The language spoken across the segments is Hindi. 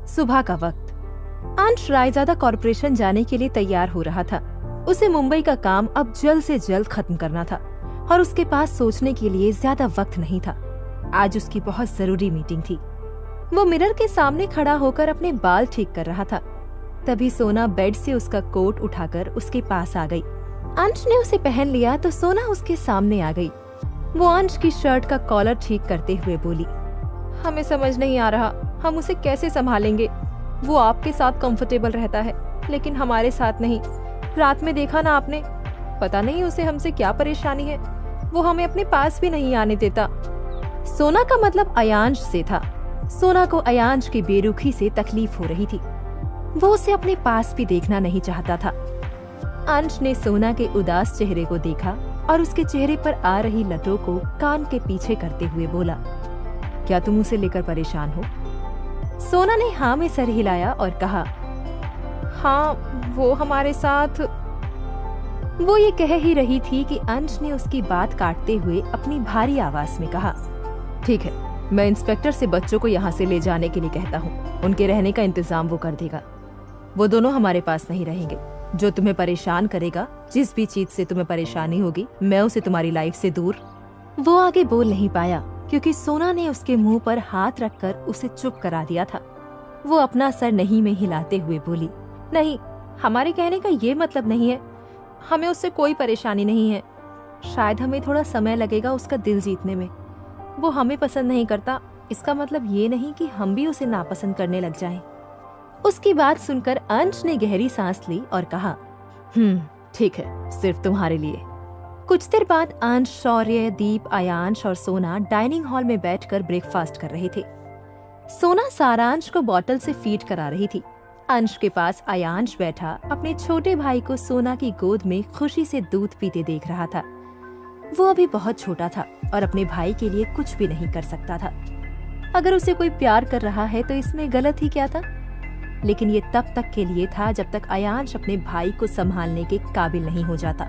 सुबह का वक्त। अंश रायजादा कॉर्पोरेशन जाने के लिए तैयार हो रहा था। उसे मुंबई का काम अब जल्द से जल्द खत्म करना था और उसके पास सोचने के लिए ज्यादा वक्त नहीं था। आज उसकी बहुत जरूरी मीटिंग थी। वो मिरर के सामने खड़ा होकर अपने बाल ठीक कर रहा था। तभी सोना बेड से उसका कोट उठाकर उसके पास आ गई। अंश ने उसे पहन लिया तो सोना उसके सामने आ गई। वो अंश की शर्ट का कॉलर ठीक करते हुए बोली, हमें समझ नहीं आ रहा हम उसे कैसे संभालेंगे। वो आपके साथ कंफर्टेबल रहता है लेकिन हमारे साथ नहीं। रात में देखा ना आपने, पता नहीं उसे हमसे क्या परेशानी है। वो हमें अपने पास भी नहीं आने देता। सोना का मतलब अयांश से था। सोना को अयांश की बेरुखी से तकलीफ हो रही थी। वो उसे अपने पास भी देखना नहीं चाहता था। अंश ने सोना के उदास चेहरे को देखा और उसके चेहरे पर आ रही लतों को कान के पीछे करते हुए बोला, क्या तुम उसे लेकर परेशान हो? सोना ने हाँ में सर हिलाया और कहा, हाँ वो हमारे साथ। वो ये कह ही रही थी कि अंश ने उसकी बात काटते हुए अपनी भारी आवाज में कहा, ठीक है, मैं इंस्पेक्टर से बच्चों को यहाँ से ले जाने के लिए कहता हूँ। उनके रहने का इंतजाम वो कर देगा। वो दोनों हमारे पास नहीं रहेंगे। जो तुम्हें परेशान करेगा, जिस भी चीज से तुम्हें परेशानी होगी, मैं उसे तुम्हारी लाइफ से दूर। वो आगे बोल नहीं पाया क्योंकि सोना ने उसके मुंह पर हाथ रखकर उसे चुप करा दिया था। वो अपना सर नहीं में हिलाते हुए बोली, नहीं, हमारे कहने का ये मतलब नहीं है। हमें उससे कोई परेशानी नहीं है। शायद हमें थोड़ा समय लगेगा उसका दिल जीतने में। वो हमें पसंद नहीं करता, इसका मतलब ये नहीं कि हम भी उसे नापसंद करने लग जाएं। उसकी बात सुनकर अंश ने गहरी सांस ली और कहा, ठीक है, सिर्फ तुम्हारे लिए। कुछ देर बाद अंश, शौर्य, दीप, अयांश और सोना डाइनिंग हॉल में बैठकर ब्रेकफास्ट कर रहे थे। सोना सारांश को बोतल से फीड करा रही थी। अंश के पास अयांश बैठा अपने छोटे भाई को सोना की गोद में खुशी से दूध पीते देख रहा था। वो अभी बहुत छोटा था और अपने भाई के लिए कुछ भी नहीं कर सकता था। अगर उसे कोई प्यार कर रहा है तो इसमें गलत ही क्या था? लेकिन ये तब तक के लिए था जब तक अयांश अपने भाई को संभालने के काबिल नहीं हो जाता।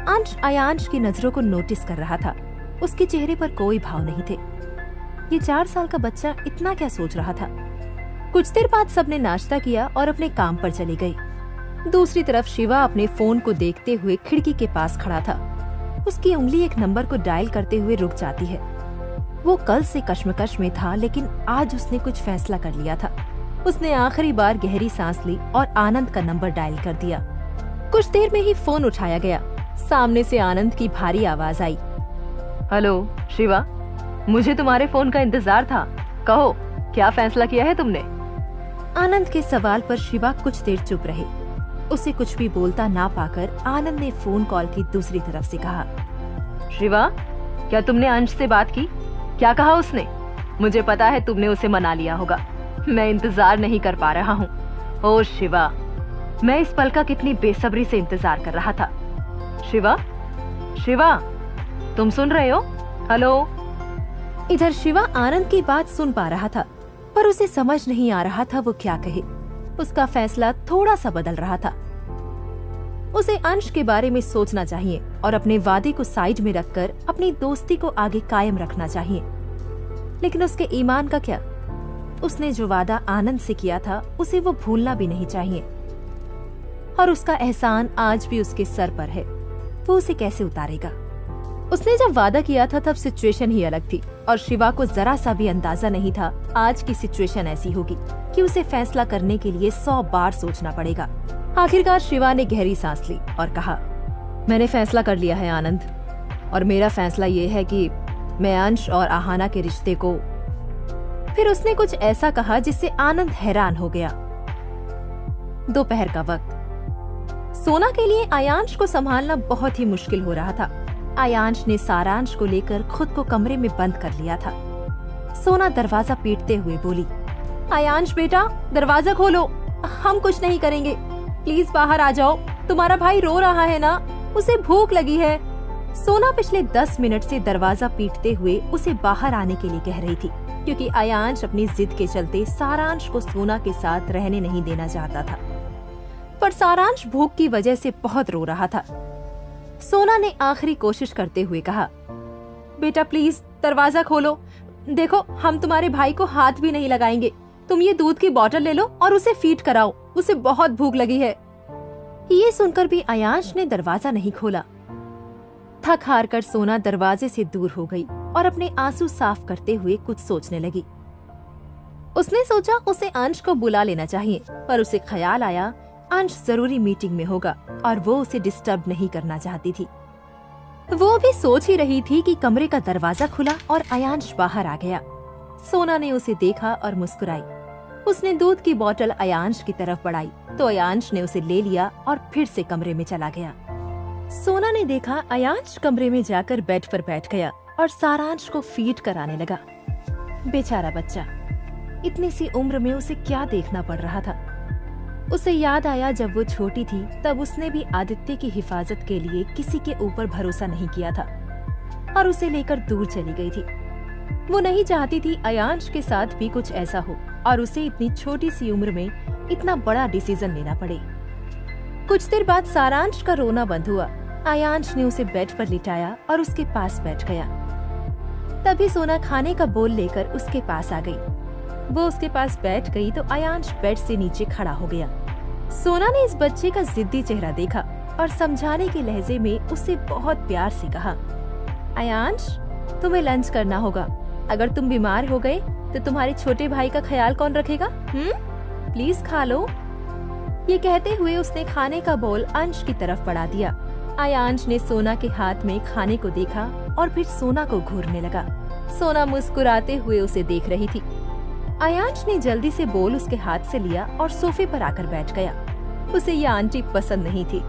अंश अयांश की नजरों को नोटिस कर रहा था। उसके चेहरे पर कोई भाव नहीं थे। ये 4 साल का बच्चा इतना क्या सोच रहा था? कुछ देर बाद सबने नाश्ता किया और अपने काम पर चली गई। दूसरी तरफ शिवा अपने फोन को देखते हुए खिड़की के पास खड़ा था। उसकी उंगली एक नंबर को डायल करते हुए रुक जाती है। वो कल से कश्मकश में था लेकिन आज उसने कुछ फैसला कर लिया था। उसने आखिरी बार गहरी सांस ली और आनंद का नंबर डायल कर दिया। कुछ देर में ही फोन उठाया गया। सामने से आनंद की भारी आवाज आई, हेलो शिवा, मुझे तुम्हारे फोन का इंतजार था। कहो, क्या फैसला किया है तुमने? आनंद के सवाल पर शिवा कुछ देर चुप रहे। उसे कुछ भी बोलता ना पाकर आनंद ने फोन कॉल की दूसरी तरफ से कहा, शिवा, क्या तुमने अंश से बात की? क्या कहा उसने? मुझे पता है तुमने उसे मना लिया होगा। मैं इंतजार नहीं कर पा रहा हूँ। ओ शिवा, मैं इस पल का कितनी बेसब्री से इंतजार कर रहा था। शिवा, शिवा, तुम सुन रहे हो? हेलो। इधर शिवा आनंद की बात सुन पा रहा था पर उसे समझ नहीं आ रहा था वो क्या कहे। उसका फैसला थोड़ा सा बदल रहा था। उसे अंश के बारे में सोचना चाहिए और अपने वादे को साइड में रखकर अपनी दोस्ती को आगे कायम रखना चाहिए। लेकिन उसके ईमान का क्या? उसने जो वादा आनंद से किया था उसे वो भूलना भी नहीं चाहिए और उसका एहसान आज भी उसके सर पर है। वो उसे कैसे उतारेगा? उसने जब वादा किया था तब सिचुएशन ही अलग थी और शिवा को जरा सा भी अंदाजा नहीं था आज की सिचुएशन ऐसी होगी कि उसे फैसला करने के लिए 100 बार सोचना पड़ेगा। आखिरकार शिवा ने गहरी सांस ली और कहा, मैंने फैसला कर लिया है आनंद, और मेरा फैसला ये है कि मैं अंश और आहाना के रिश्ते को। फिर उसने कुछ ऐसा कहा जिससे आनंद हैरान हो गया। दोपहर का वक्त। सोना के लिए अयांश को संभालना बहुत ही मुश्किल हो रहा था। अयांश ने सारांश को लेकर खुद को कमरे में बंद कर लिया था। सोना दरवाजा पीटते हुए बोली, अयांश बेटा, दरवाजा खोलो, हम कुछ नहीं करेंगे, प्लीज बाहर आ जाओ, तुम्हारा भाई रो रहा है ना, उसे भूख लगी है। सोना पिछले 10 मिनट से दरवाजा पीटते हुए उसे बाहर आने के लिए कह रही थी क्योंकि अयांश अपनी जिद के चलते सारांश को सोना के साथ रहने नहीं देना चाहता था। पर सारांश भूख की वजह से बहुत रो रहा था। सोना ने आखिरी कोशिश करते हुए कहा, बेटा प्लीज दरवाजा खोलो, देखो हम तुम्हारे भाई को हाथ भी नहीं लगाएंगे, तुम ये दूध की बोतल ले लो और उसे फीड कराओ, उसे बहुत भूख लगी है। ये सुनकर भी अयांश ने दरवाजा नहीं खोला। थक हार कर सोना दरवाजे से दूर हो गई और अपने आंसू साफ करते हुए कुछ सोचने लगी। उसने सोचा उसे अंश को बुला लेना चाहिए, पर उसे ख्याल आया अंश जरूरी मीटिंग में होगा और वो उसे डिस्टर्ब नहीं करना चाहती थी। वो भी सोच ही रही थी कि कमरे का दरवाजा खुला और अयांश बाहर आ गया। सोना ने उसे देखा और मुस्कुराई। उसने दूध की बोतल अयांश की तरफ बढ़ाई तो अयांश ने उसे ले लिया और फिर से कमरे में चला गया। सोना ने देखा अयांश कमरे में जाकर बेड पर बैठ गया और सारांश को फीड कराने लगा। बेचारा बच्चा, इतनी सी उम्र में उसे क्या देखना पड़ रहा था। उसे याद आया जब वो छोटी थी तब उसने भी आदित्य की हिफाजत के लिए किसी के ऊपर भरोसा नहीं किया था और उसे लेकर दूर चली गई थी। वो नहीं चाहती थी अयांश के साथ भी कुछ ऐसा हो और उसे इतनी छोटी सी उम्र में इतना बड़ा डिसीजन लेना पड़े। कुछ देर बाद सारांश का रोना बंद हुआ। अयांश ने उसे बेड पर लिटाया और उसके पास बैठ गया। तभी सोना खाने का बोल लेकर उसके पास आ गई। वो उसके पास बैठ गई तो अयांश बेड से नीचे खड़ा हो गया। सोना ने इस बच्चे का जिद्दी चेहरा देखा और समझाने के लहजे में उससे बहुत प्यार से कहा, अयांश, तुम्हें लंच करना होगा। अगर तुम बीमार हो गए तो तुम्हारे छोटे भाई का ख्याल कौन रखेगा? प्लीज खा लो। ये कहते हुए उसने खाने का बोल अंश की तरफ बढ़ा दिया। अयांश ने सोना के हाथ में खाने को देखा और फिर सोना को घूरने लगा। सोना मुस्कुराते हुए उसे देख रही थी। अयांश ने जल्दी से बोल उसके हाथ से लिया और सोफे पर आकर बैठ गया। उसे ये आंटी पसंद नहीं थी।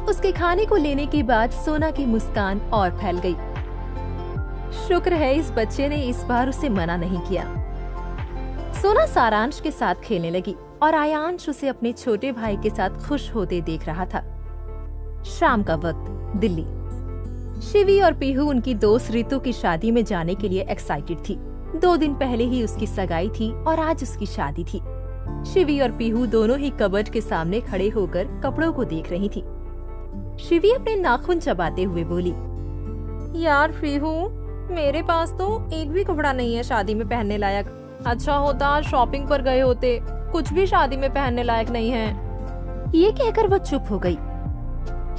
उसके खाने को लेने के बाद सोना की मुस्कान और फैल गई। शुक्र है इस बच्चे ने इस बार उसे मना नहीं किया। सोना सारांश के साथ खेलने लगी और अयांश उसे अपने छोटे भाई के साथ खुश होते देख रहा था। शाम का वक्त, दिल्ली। शिवी और पीहू उनकी दोस्त रितु की शादी में जाने के लिए एक्साइटेड थी। 2 दिन पहले ही उसकी सगाई थी और आज उसकी शादी थी। शिवी और पीहू दोनों ही कबर्ड के सामने खड़े होकर कपड़ों को देख रही थी। शिवी अपने नाखून चबाते हुए बोली, यार पीहू, मेरे पास तो एक भी कपड़ा नहीं है शादी में पहनने लायक। अच्छा होता आज शॉपिंग पर गए होते, कुछ भी शादी में पहनने लायक नहीं है। ये कहकर वो चुप हो गई।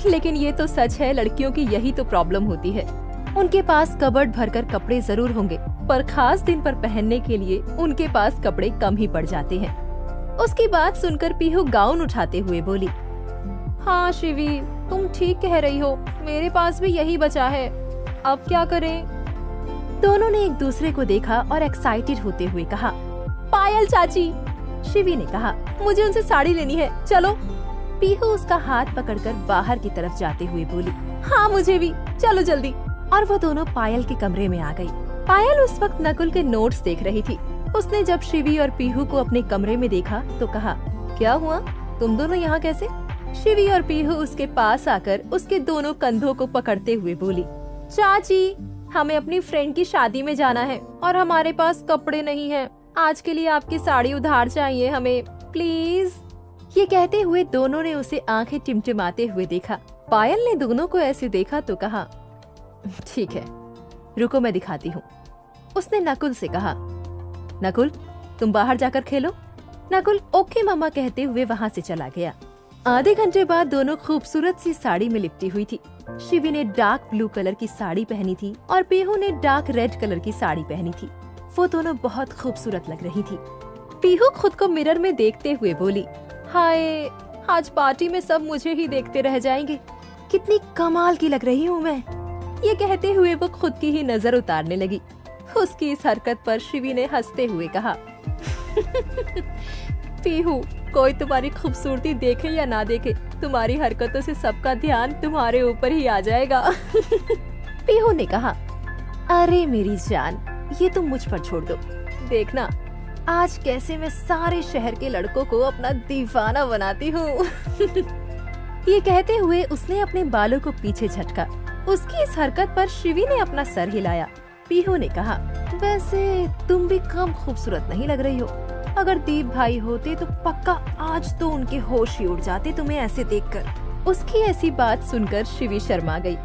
लेकिन ये तो सच है, लड़कियों की यही तो प्रॉब्लम होती है। उनके पास कबर्ड भरकर कपड़े जरूर होंगे, पर खास दिन पर पहनने के लिए उनके पास कपड़े कम ही पड़ जाते हैं। उसकी बात सुनकर पीहू गाउन उठाते हुए बोली, हाँ शिवी, तुम ठीक कह रही हो, मेरे पास भी यही बचा है, अब क्या करें? दोनों ने एक दूसरे को देखा और एक्साइटेड होते हुए कहा, पायल चाची। शिवी ने कहा, मुझे उनसे साड़ी लेनी है, चलो। पीहू उसका हाथ पकड़कर बाहर की तरफ जाते हुए बोली, हाँ मुझे भी, चलो जल्दी। और वो दोनों पायल के कमरे में आ गई। पायल उस वक्त नकुल के नोट्स देख रही थी। उसने जब शिवी और पीहू को अपने कमरे में देखा तो कहा, क्या हुआ, तुम दोनों यहाँ कैसे? शिवी और पीहू उसके पास आकर उसके दोनों कंधों को पकड़ते हुए बोली, चाची, हमें अपनी फ्रेंड की शादी में जाना है और हमारे पास कपड़े नहीं हैं। आज के लिए आपकी साड़ी उधार चाहिए हमें, प्लीज। ये कहते हुए दोनों ने उसे आंखें टिमटिमाते हुए देखा। पायल ने दोनों को ऐसे देखा तो कहा, ठीक है, रुको मैं दिखाती हूँ। उसने नकुल से कहा, नकुल तुम बाहर जाकर खेलो। नकुल ओके मम्मा कहते हुए वहाँ से चला गया। आधे घंटे बाद दोनों खूबसूरत सी साड़ी में लिपटी हुई थी। शिवी ने डार्क ब्लू कलर की साड़ी पहनी थी और पीहू ने डार्क रेड कलर की साड़ी पहनी थी। वो दोनों बहुत खूबसूरत लग रही थी। पीहू खुद को मिरर में देखते हुए बोली, हाय, आज पार्टी में सब मुझे ही देखते रह जाएंगे, कितनी कमाल की लग रही हूँ मैं। ये कहते हुए वो खुद की ही नजर उतारने लगी। उसकी इस हरकत पर शिवी ने हंसते हुए कहा, पीहू, कोई तुम्हारी खूबसूरती देखे या ना देखे, तुम्हारी हरकतों से सबका ध्यान तुम्हारे ऊपर ही आ जाएगा। पीहू ने कहा, अरे मेरी जान, ये तुम मुझ पर छोड़ दो, देखना आज कैसे मैं सारे शहर के लड़कों को अपना दीवाना बनाती हूँ। ये कहते हुए उसने अपने बालों को पीछे झटका। उसकी इस हरकत पर शिवी ने अपना सर हिलाया। पीहू ने कहा, वैसे तुम भी कम खूबसूरत नहीं लग रही हो। अगर दीप भाई होते तो पक्का आज तो उनके होश ही उड़ जाते तुम्हें ऐसे देखकर। उसकी ऐसी बात सुनकर शिवी शर्मा गई।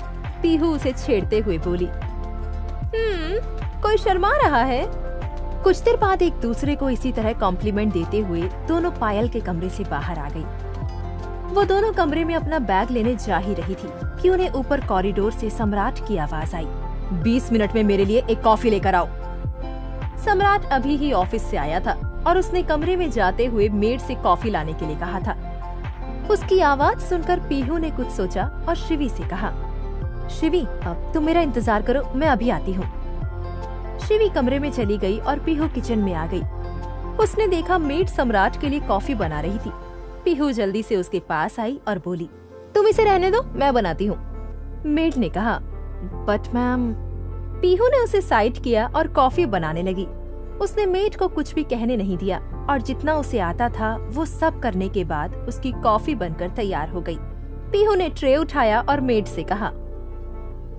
पीहू उसे छेड़ते हुए बोली, कोई शर्मा रहा है? कुछ देर बाद एक दूसरे को इसी तरह कॉम्प्लीमेंट देते हुए दोनों पायल के कमरे से बाहर आ गई। वो दोनों कमरे में अपना बैग लेने जा ही रही थी कि उन्हें ऊपर कॉरिडोर से सम्राट की आवाज आई, 20 मिनट में मेरे लिए एक कॉफी लेकर आओ। सम्राट अभी ही ऑफिस से आया था और उसने कमरे में जाते हुए मेड से कॉफी लाने के लिए कहा था। उसकी आवाज सुनकर पीहू ने कुछ सोचा और शिवी से कहा, शिवी अब तुम मेरा इंतजार करो, मैं अभी आती हूँ। शिवी कमरे में चली गई और पीहू किचन में आ गई। उसने देखा मेड सम्राट के लिए कॉफी बना रही थी। पीहू जल्दी से उसके पास आई और बोली, तुम इसे रहने दो, मैं बनाती हूँ। मेड ने कहा, बट मैम। पीहू ने उसे साइड किया और कॉफी बनाने लगी। उसने मेड को कुछ भी कहने नहीं दिया और जितना उसे आता था वो सब करने के बाद उसकी कॉफी बनकर तैयार हो गई। पीहू ने ट्रे उठाया और मेड से कहा,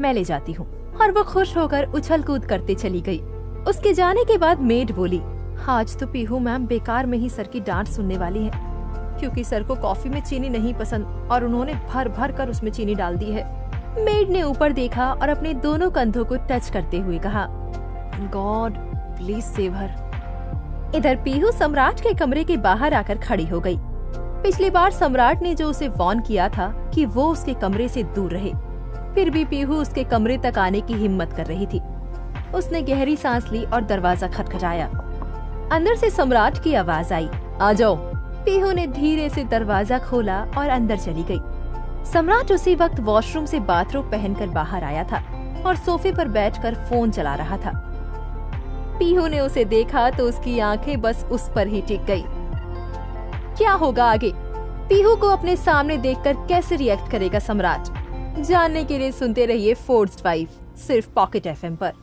मैं ले जाती हूँ, और वो खुश होकर उछल कूद करते चली गई। उसके जाने के बाद मेड बोली, आज तो पीहू मैम बेकार में ही सर की डांट सुनने वाली है, क्योंकि सर को कॉफी में चीनी नहीं पसंद और उन्होंने भर भर कर उसमें चीनी डाल दी है। मेड ने ऊपर देखा और अपने दोनों कंधों को टच करते हुए कहा, गॉड प्लीज सेव हर। इधर पीहू सम्राट के कमरे के बाहर आकर खड़ी हो गई। पिछली बार सम्राट ने जो उसे वार्न किया था कि वो उसके कमरे से दूर रहे, फिर भी पीहू उसके कमरे तक आने की हिम्मत कर रही थी। उसने गहरी सांस ली और दरवाजा खटखटाया। अंदर से सम्राट की आवाज आई, आ जाओ। पीहू ने धीरे से दरवाजा खोला और अंदर चली गई। सम्राट उसी वक्त वॉशरूम से बाथरोब पहनकर बाहर आया था और सोफे पर बैठकर फोन चला रहा था। पीहू ने उसे देखा तो उसकी आंखें बस उस पर ही टिक गई। क्या होगा आगे? पीहू को अपने सामने देखकर कैसे रिएक्ट करेगा सम्राट? जानने के लिए सुनते रहिए फोर्स्ड वाइफ, सिर्फ पॉकेट एफएम पर।